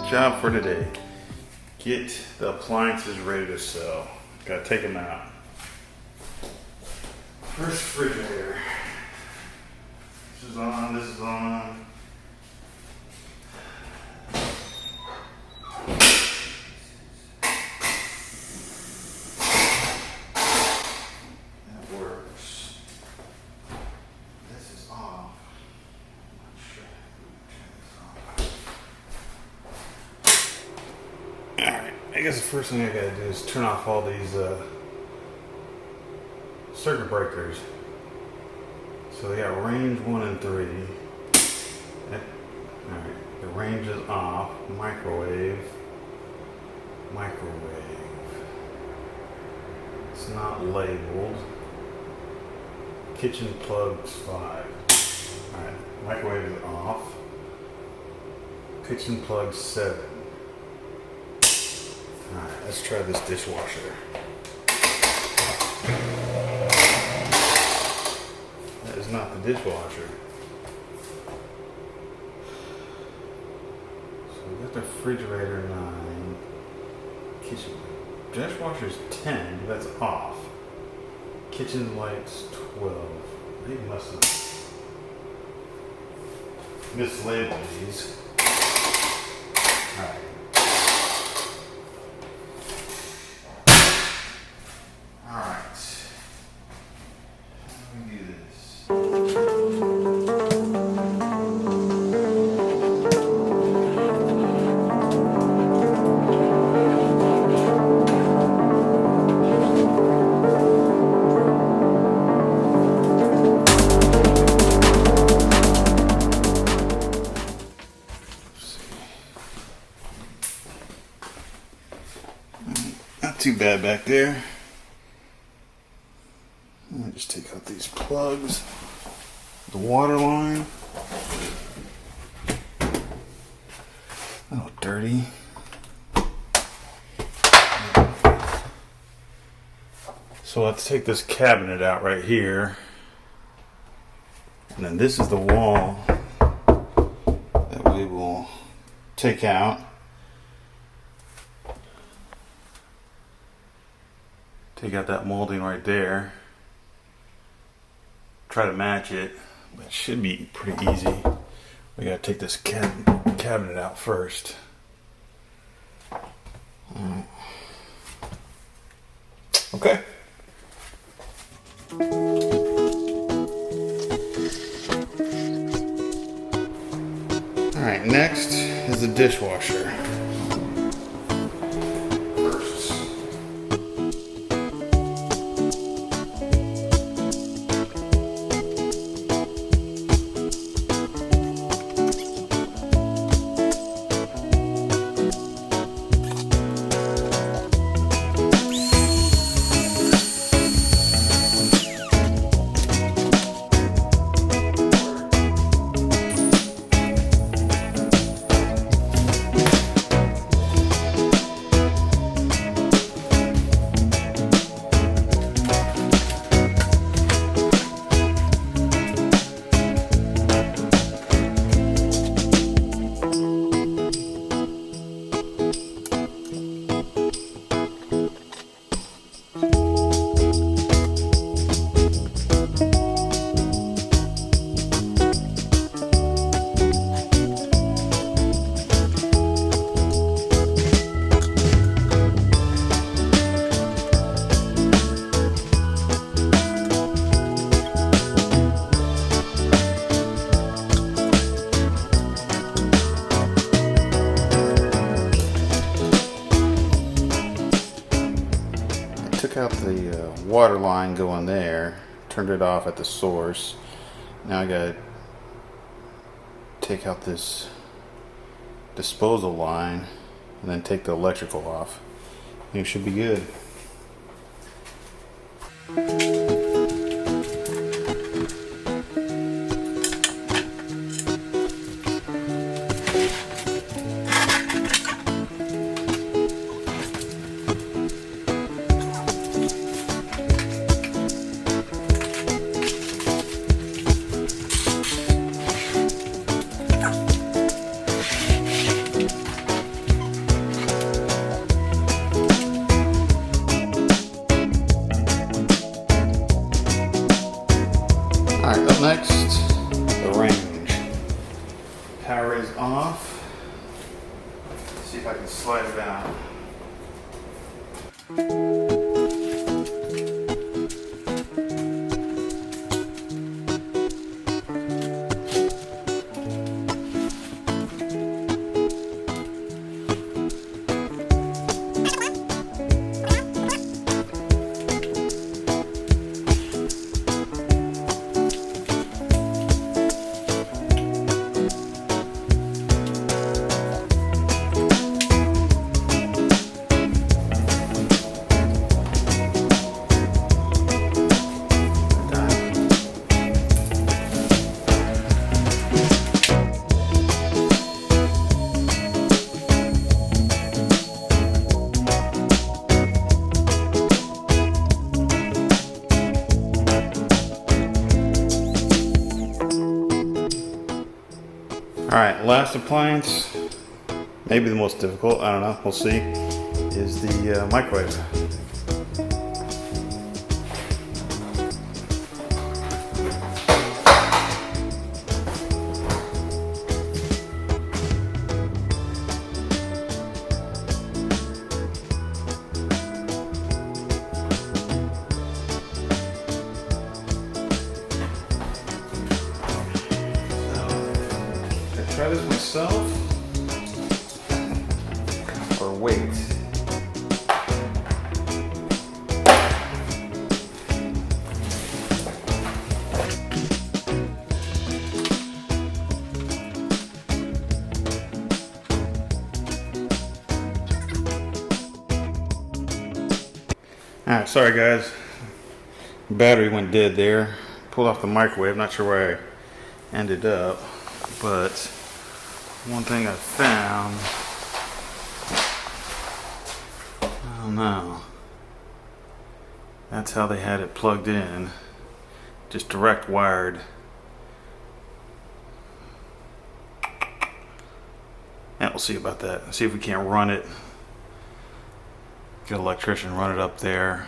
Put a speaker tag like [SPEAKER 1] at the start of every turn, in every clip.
[SPEAKER 1] Job for today. Get the appliances ready to sell. Gotta take them out. First refrigerator. This is on, this is on. That works. This is off. I guess the first thing I gotta do is turn off all these circuit breakers. So they got range 1 and 3. Alright, the range is off. Microwave. It's not labeled. Kitchen plugs 5. Alright, microwave is off. Kitchen plug 7. Alright, let's try this dishwasher. That is not the dishwasher. So we got the refrigerator 9. Kitchen. Dishwasher is 10, but that's off. Kitchen lights 12. They must have mislabeled these. Alright. Too bad back there. Let me just take out these plugs. The water line. Oh, dirty. So let's take this cabinet out right here. And then this is the wall that we will take out. Take out that molding right there. Try to match it. That should be pretty easy. We gotta take this cabinet out first. Okay. Alright, next is the dishwasher. Out the water line going there, turned it off at the source. Now I gotta take out this disposal line and then take the electrical off. And it should be good. off. Let's see if I can slide it down. Alright, last appliance, maybe the most difficult, I don't know, we'll see, is the microwave. Try this myself or wait. Alright, sorry guys. Battery went dead there. Pulled off the microwave, not sure where I ended up, but one thing I found, I don't know, that's how they had it plugged in, just direct wired. And we'll see about that, see if we can't run it, get an electrician, run it up there,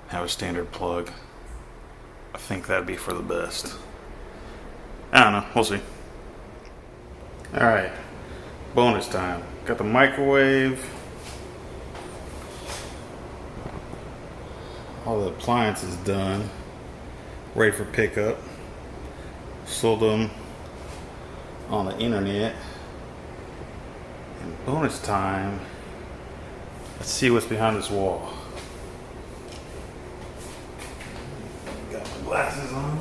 [SPEAKER 1] have a standard plug. I think that'd be for the best. I don't know, we'll see. Alright, bonus time. Got the microwave, all the appliances done, ready for pickup. Sold them on the internet. And bonus time, let's see what's behind this wall. Got my glasses on.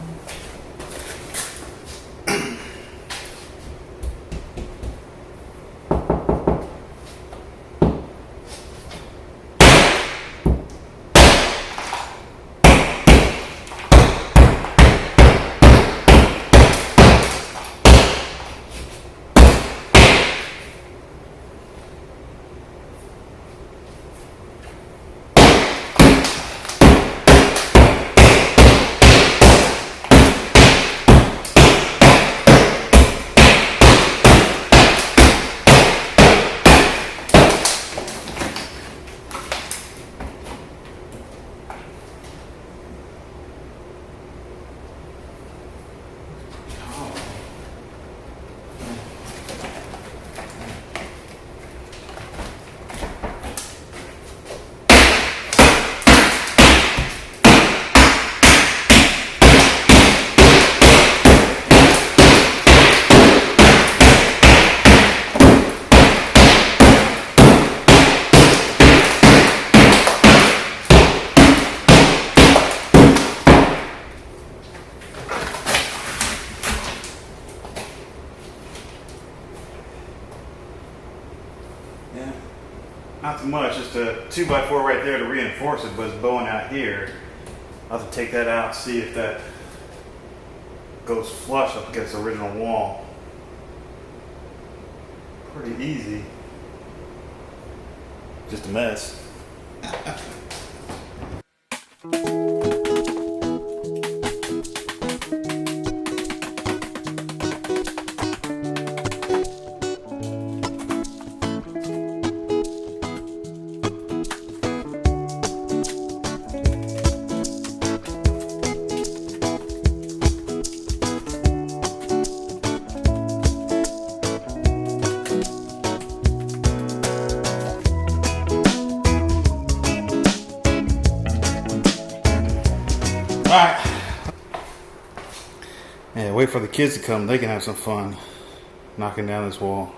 [SPEAKER 1] Yeah, not too much, just a 2x4 right there to reinforce it, but it's bowing out here. I'll have to take that out, see if that goes flush up against the original wall. Pretty easy. Just a mess. wait for the kids to come. They can have some fun knocking down this wall.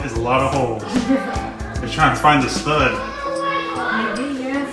[SPEAKER 1] A lot of holes. They're trying to find the stud.
[SPEAKER 2] Maybe, yeah.